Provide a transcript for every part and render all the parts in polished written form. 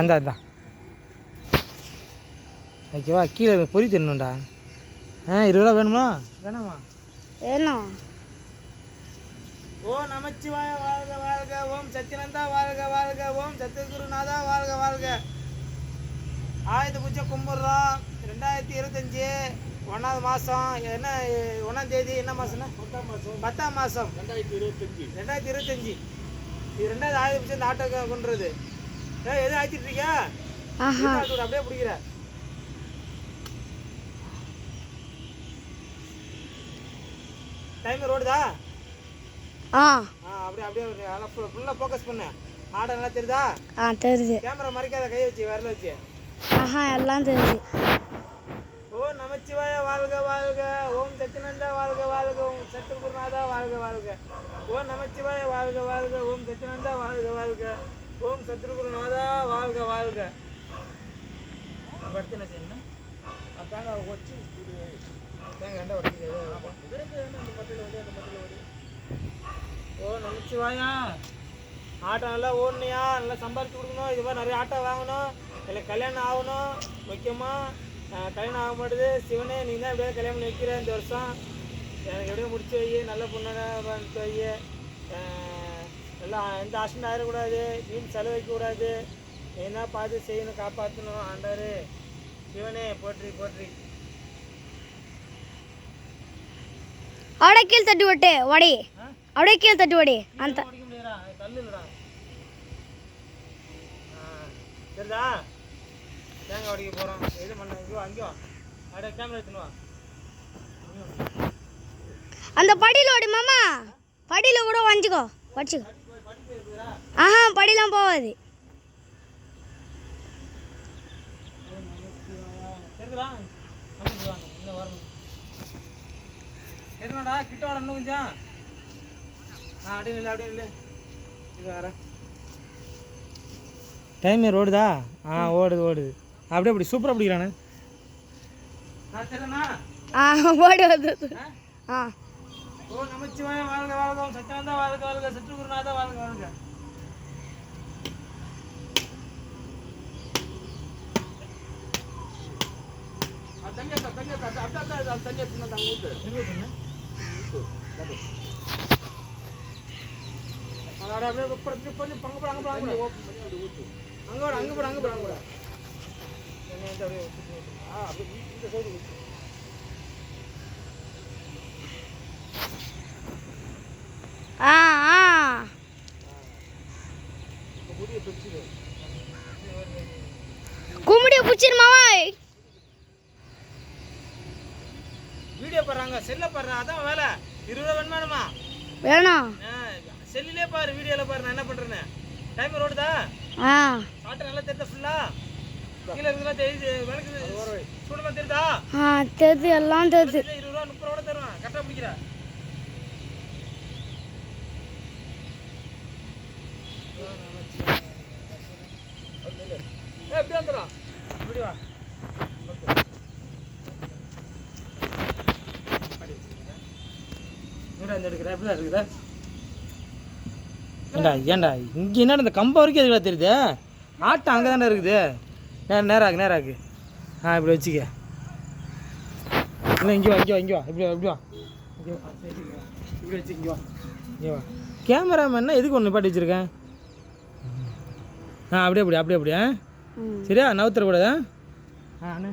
அந்த ஓகேவா கீழே பொறி தின்னுண்டா 20 ரூபா வேணுமா வேணாமா வேணும். ஓம் நமச்சிவாய வாழ்க வாழ்க, ஓம் சத்யனந்தா வாழ்க வாழ்க, ஓம் சத்யகுருநாதா வாழ்க வாழ்க. ஆயுத பூஜை கும்பிட்றோம். 2025 1ஆவது மாதம். என்ன 1ஆம் தேதி? என்ன மாதம்னா 10ஆம் மாதம் 2025. இது 2வது ஆயுத பூஜை. இந்த ஆட்டோ கொண்டுறது எதுவும் ஆய்ச்சிட்டு இருக்கியா? அப்படியே பிடிக்கிற டைம் ரோடுதா? அப்படியே அப்படியே நல்லா ஃபுல்லாக ஃபோக்கஸ் பண்ணு. ஆடை நல்லா தெரியுதா? தெரியுது. கேமரா மறைக்காத, கையை வச்சு விரல வச்சு. எல்லாம் தெரியுது. ஓம் நமச்சிவாய வாழ்க வாழ்க, ஓம் சத்யனந்தா வாழ்க வாழ்க, ஓம் சத்குருநாதா வாழ்க வாழ்க. ஓம் நமச்சிவாய வாழ்க வாழ்க, ஓம் சத்யனந்தா வாழ்க வாழ்க, ஓம் சத்குருநாதா வாழ்க வாழ்க. படுத்து என்ன செய்யணும்? அதாங்க வச்சு தேங்க ரெண்டா உடைக்கிறது. ஓ நமச்சிவாயா. ஆட்டோ நல்லா ஓடணுயா, நல்லா சம்பாரிச்சு கொடுக்கணும். இது மாதிரி நிறைய ஆட்டோ வாங்கணும். இல்லை கல்யாணம் ஆகணும். முக்கியமாக கல்யாணம் ஆக மாட்டேது. சிவனே நீ தான் எப்படியாவது கல்யாணம் பண்ணி வைக்கிற இந்த வருஷம். எனக்கு எப்படியும் முடிச்சு வை, நல்ல பொண்ணாக பண்ணிட்டு வை. நல்லா எந்த ஆக்சிடென்ட் ஆகிடக்கூடாது, வீண் செலவு வைக்கக்கூடாது. என்ன பார்த்து செய்யணும், காப்பாற்றணும். ஆண்டாரு சிவனே போற்றி போற்றி. அப்படியே கீழே தட்டி விட்டு வடி, அப்படியே கீழே தட்டி வடி. அந்த ஓடிக்க முடியாதா? கல் இல்லைடா. சரிதா? தேங்காய் உடைக்க போகிறோம். எது பண்ண இங்கோ அங்கேயோ அப்படியே கேமரா எடுத்துனுவா. அந்த படியில் ஓடி மாமா, படியில் கூட வச்சுக்கோ வச்சுக்கோ. படிலாம் போகாது. சரிதா? இன்னும் வரணும். எதுனாடா கிட்ட வாட இன்னும் கொஞ்சம். அப்படியே இல்லை அப்படியே இல்லை. இது வேற டைம் ரோடுதா? ஓடுது ஓடுது. அப்படியே அப்படி சூப்பராக பிடிக்கிறானே. சரிண்ணா? ஓடி வந்து. ஓ நமச்சிவாய வாழ்க வாழ்க, ஓம் சத்யனந்தா வாழ்க வாழ்க, சத்குருநாதா வாழ்க வாழ்க. கும்பிடிய பிடிச்சிரு மாமா. வீடியோ பாருங்க, செல்ல பாரு. அதான் வேலை. 20 ரூபா வேணுமா? வேணும். செல்லிலே பாரு, வீடியோல பாரு. நான் என்ன பண்றேன்னு. டைம் ரோடுதா? ஆட்டோ நல்லா தெரியுதா? ஃபுல்லா கீழே இருக்குதா? தெரியுது. விளக்குது சூடெல்லாம் தெரியுதா? தெரியுது, எல்லாம் தெரியுது. 20 ரூபா 30 ரூபா தருவேன். கரெக்டாக பிடிக்கிற. எப்படி வந்துடும்? இப்படி வா. ஏண்டா இங்கே என்ன இந்த கம்பம் வரைக்கும் எதுக்கா தெரியுது? ஆட்டம் அங்கே தானே இருக்குது. நேராக்கு நேராக்கு. இப்படி வச்சுக்க. இல்லை இங்கே வா இங்கே வா இங்கே வா. இப்படி இப்படி வா. இப்படி வச்சு இங்கே வா இங்கே வா. கேமராமேன்னா எதுக்கு ஒன்று பாட்டி வச்சுருக்கேன்? அப்படியே அப்படி அப்படியே அப்படியே. சரியா? நவுத்தரக்கூடாதா? அண்ணே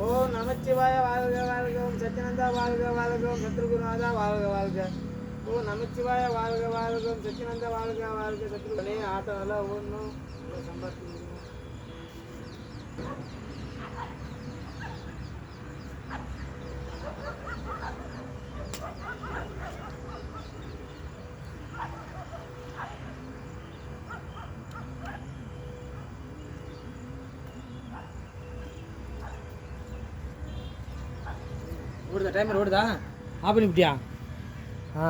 ஓ நமச்சிவாய வாழ்க வாழ்க, ஓம் சத்யனந்தா வாழ்க வாழ்க, ஓம் சத்குருநாதா வாழ்க வாழ்க. ஓ நமச்சிவாய வாழ்க வாழ்க, ஓம் சத்யனந்தா வாழ்க வாழ்க, சத்குருனே. ஆட்டோ நல்லா ஓடணும், சம்பாதிக்கணும். ஓடுதா? டைம் ஓடுதா? ஆஃப் பண்ணி விட்டியா?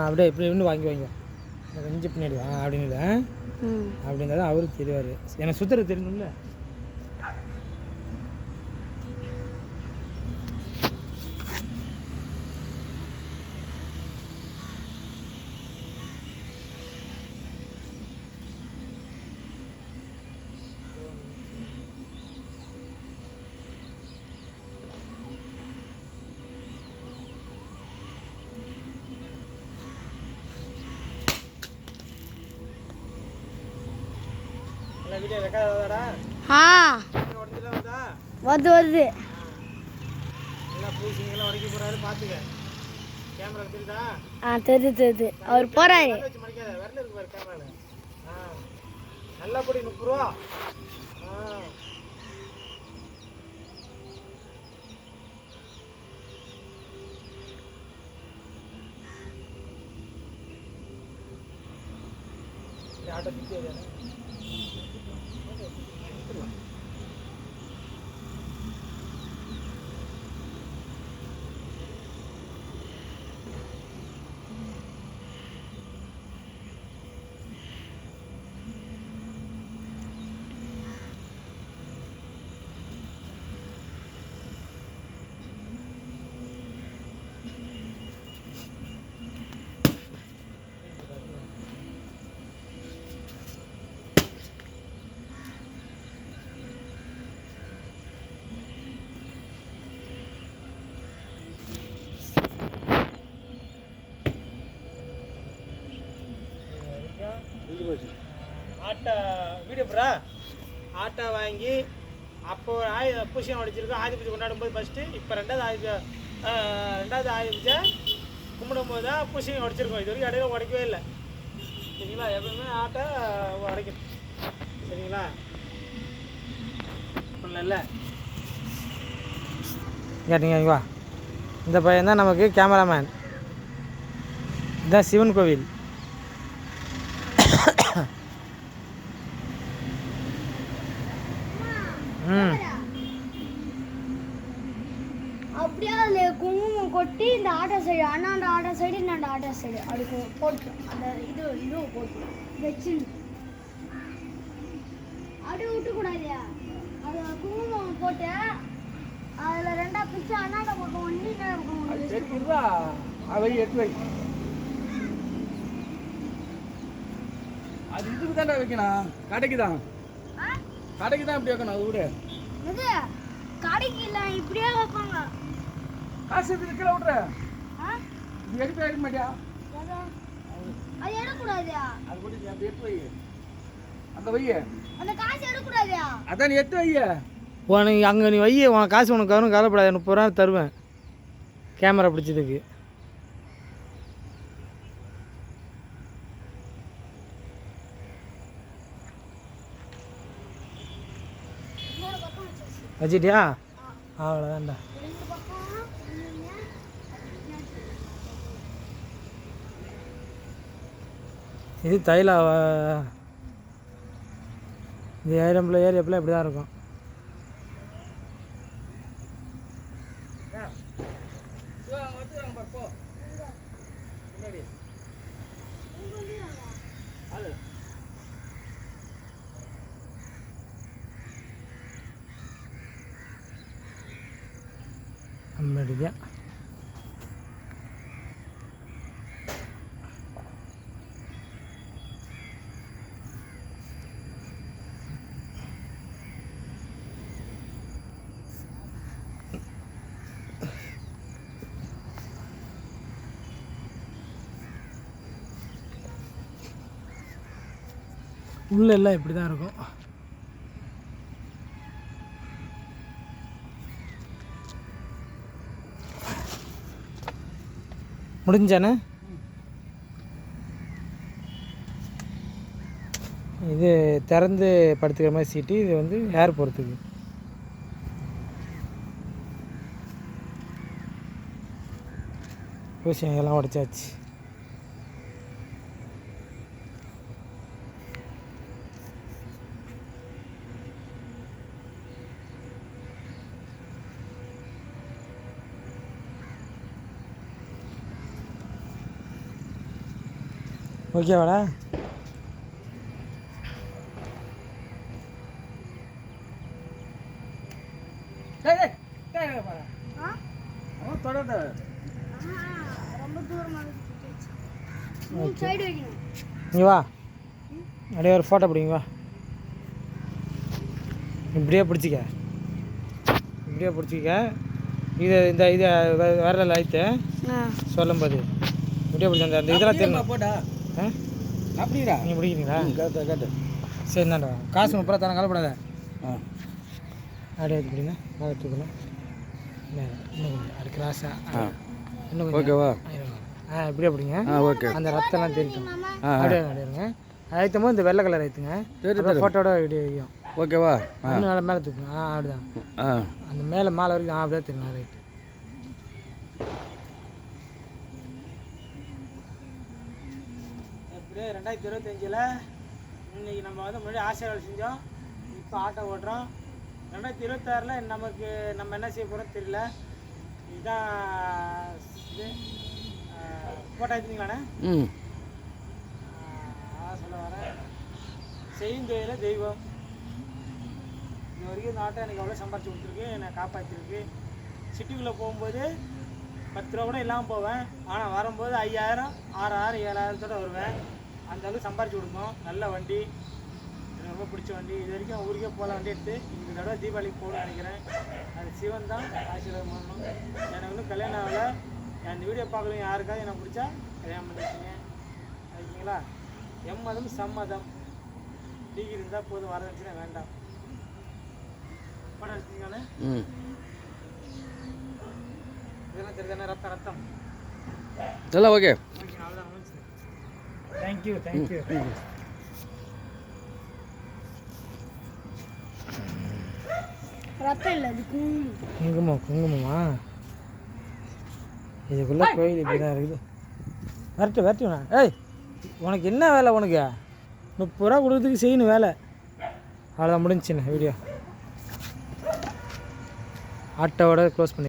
அப்படியே இப்படி இன்னும் வாங்கி கொஞ்சம் பின்னாடி அப்படின்னு அப்படிங்கிறத அவருக்கு தெரிவார். எனக்கு சுத்தர தெரியணும்ல. Video record ஆகுதாடா? ஆ உடஞ்சிலாம் வருதா? வருது நல்லா பூசிங்கெல்லாம் உடைக்க போகிறாரு, பார்த்துக்க. கேமரா தெரியுதா? தெரியுது அவர் போகிறாரு. வச்சு மடிக்காத, விரல் இருக்கு பாரு கேமராவில். நல்லா போடி 30 ரூபா. ஆட்டோ திட்டியது ஆட்டோ வீடியோ ப்ரா. ஆட்டோ வாங்கி அப்போ பூசியம் அடிச்சிருக்கோம். ஆதி பூஜை கொண்டாடும் போது ஃபஸ்ட்டு, இப்போ ரெண்டாவது ஆதி பூஜை கும்பிடும் போது தான் பூசியம் உடைச்சிருக்கோம். இது வரைக்கும் இடையில உடைக்கவே இல்லை. சரிங்களா? எப்பவுமே ஆட்டோ உடைக்கணும். சரிங்களா? இல்லை கேட்டீங்க வா. இந்த பையன் தான் நமக்கு கேமராமேன். இதுதான் சிவன் கோவில். அப்படியே அதில் குங்குமம் கொட்டி இந்த ஆட்டோ சைடு அண்ணாண்ட ஆட்டோ சைடு இன்னாண்ட ஆட்டோ சைடு அப்படி போட்டு அந்த இது போட்டு வச்சு அப்படியே விட்டுக்கூடாதியா. அது குங்குமம் போட்டு அதில் 2 பிச்சு அண்ணாண்ட பக்கம் ஒன்று அவை 8 வை. அது இதுக்கு தானே வைக்கணும், கடைக்கு தான். கடைக்கு தான் இப்படி வைக்கணும். அது விட இது கடைக்கு இல்லை, இப்படியே வைப்பாங்க. காசு எடுத்து கீழே விட்ற. இது எடுத்து வைக்க மாட்டியா? அது எடுக்கக்கூடாதியா. அது கூட அப்படி 8 வை. அந்த வை அந்த காசு எடுக்கக்கூடாதியா. அதான் நீ 8 வை. உனக்கு அங்கே நீ வை, உனக்கு காசு உனக்கு வரும், கவலைப்படாது. 30 ரூபா தருவேன் கேமரா பிடிச்சதுக்கு. வச்சிட்டியா? அவ்வளோதான்டா. இது தைலா. இது ஏரியம்பில் ஏரியப்பில் இப்படி தான் இருக்கும். அம்மடியா உள்ள எல்லாம் இப்படி தான் இருக்கும். முடிஞ்சானே? இது திறந்து படுத்துக்கிற மாதிரி சீட்டு. இது வந்து ஏர் போகிறதுக்கு. பூசியம் எல்லாம் உடைச்சாச்சு. ஓகேவாடா? ரொம்ப தூரமாக சைடு வைக்கணும். நீ வா, அப்படியே ஒரு ஃபோட்டோ பிடிங்க. வா, இப்படியே பிடிச்சிக்க. இப்படியே பிடிச்சிக்க. இதை விரலில் ஆயிட்டு சொல்லும்போது இப்படியே பிடிச்ச அந்த இதெல்லாம் தெரியும். போட்டா அப்படிங்களா? நீங்கள் பிடிக்கிறீங்களா? கேட்டு சரி இந்தாண்டா காசு 30 ரூபா தரேன் கவலைப்படாத. ஆ அப்படியே எடுத்துக்கிடுங்க அதை எடுத்துக்கணும். இன்னும் கொஞ்சம் அது கிராஸா ஆ இன்னும் கொஞ்சம் ஓகேவா? இப்படியே பிடிங்க. ஓகே. அந்த ரத்தம்லாம் தெரியும். ஆ அப்படியே அப்படியேங்க அழைத்தும் போது இந்த வெள்ளை கலர் அழைத்துங்க. சரி ஃபோட்டோட வீடியோ வைக்கும். ஓகேவா? இன்னும் நல்லா மேலே தூக்குங்க. அப்படிதான் அந்த மேலே மாலை வரைக்கும் அப்படியே தெரியும். ரைட்டு எப்படியே 2025 இன்னைக்கு நம்ம வந்து முன்னாடி ஆசீர்வாதம் செஞ்சோம். இப்போ ஆட்டோ ஓட்டுறோம். 2026 நமக்கு நம்ம என்ன செய்ய போகிறோம் தெரியல. இதுதான் இது ஃபோட்டோ எடுத்துங்களாண்ணே. சொல்ல வரேன் செய்யும் தொழில தெய்வம். இது வரைக்கும் இந்த ஆட்டோ எனக்கு எவ்வளோ சம்பாரிச்சு கொடுத்துருக்கு, என்னை காப்பாற்றிருக்கு. சிட்டிக்குள்ளே போகும்போது 10 ரூபா கூட இல்லாமல் போவேன். ஆனால் வரும்போது 5000, 6000, 7000 வருவேன். அந்த அளவுக்கு சம்பாரிச்சு கொடுக்கும். நல்ல வண்டி, எனக்கு ரொம்ப பிடிச்ச வண்டி. இது வரைக்கும் ஊருக்கே போகல வண்டி எடுத்து. இந்த தடவை தீபாவளிக்கு போகணும்னு நினைக்கிறேன். அது சிவன் தான் ஆசீர்வாதம் பண்ணணும். எனக்கு இன்னும் கல்யாணம் ஆகலை. இந்த வீடியோ பார்க்கணும் யாருக்காவது எனக்கு பிடிச்சா கல்யாணம் பண்ணிக்கிங்க. ஓகேங்களா? எம்மதம் சம்மதம். டிகிரி இருந்தால் போதும், வரதட்சணை வேண்டாம். படம் எடுத்தீங்களாண்ணே? இதெல்லாம் தெரியுதானே? ரத்தம் எல்லாம் ஓகே. ஓகே அவ்வளோதான் முடிச்சு. Thank you thank you. ரத்தம் இல்லை, அது குங்குமமா? இதுக்குள்ளே கோயில் இப்படி தான் இருக்குது. வரட்டுண்ணா. ஏய் உனக்கு என்ன வேலை? உனக்கு 30 ரூபா கொடுக்குறதுக்கு செய்யணும் வேலை. அவ்வளோதான் முடிஞ்சுண்ணே வீடியோ. ஆட்டோவோட க்ளோஸ் பண்ணி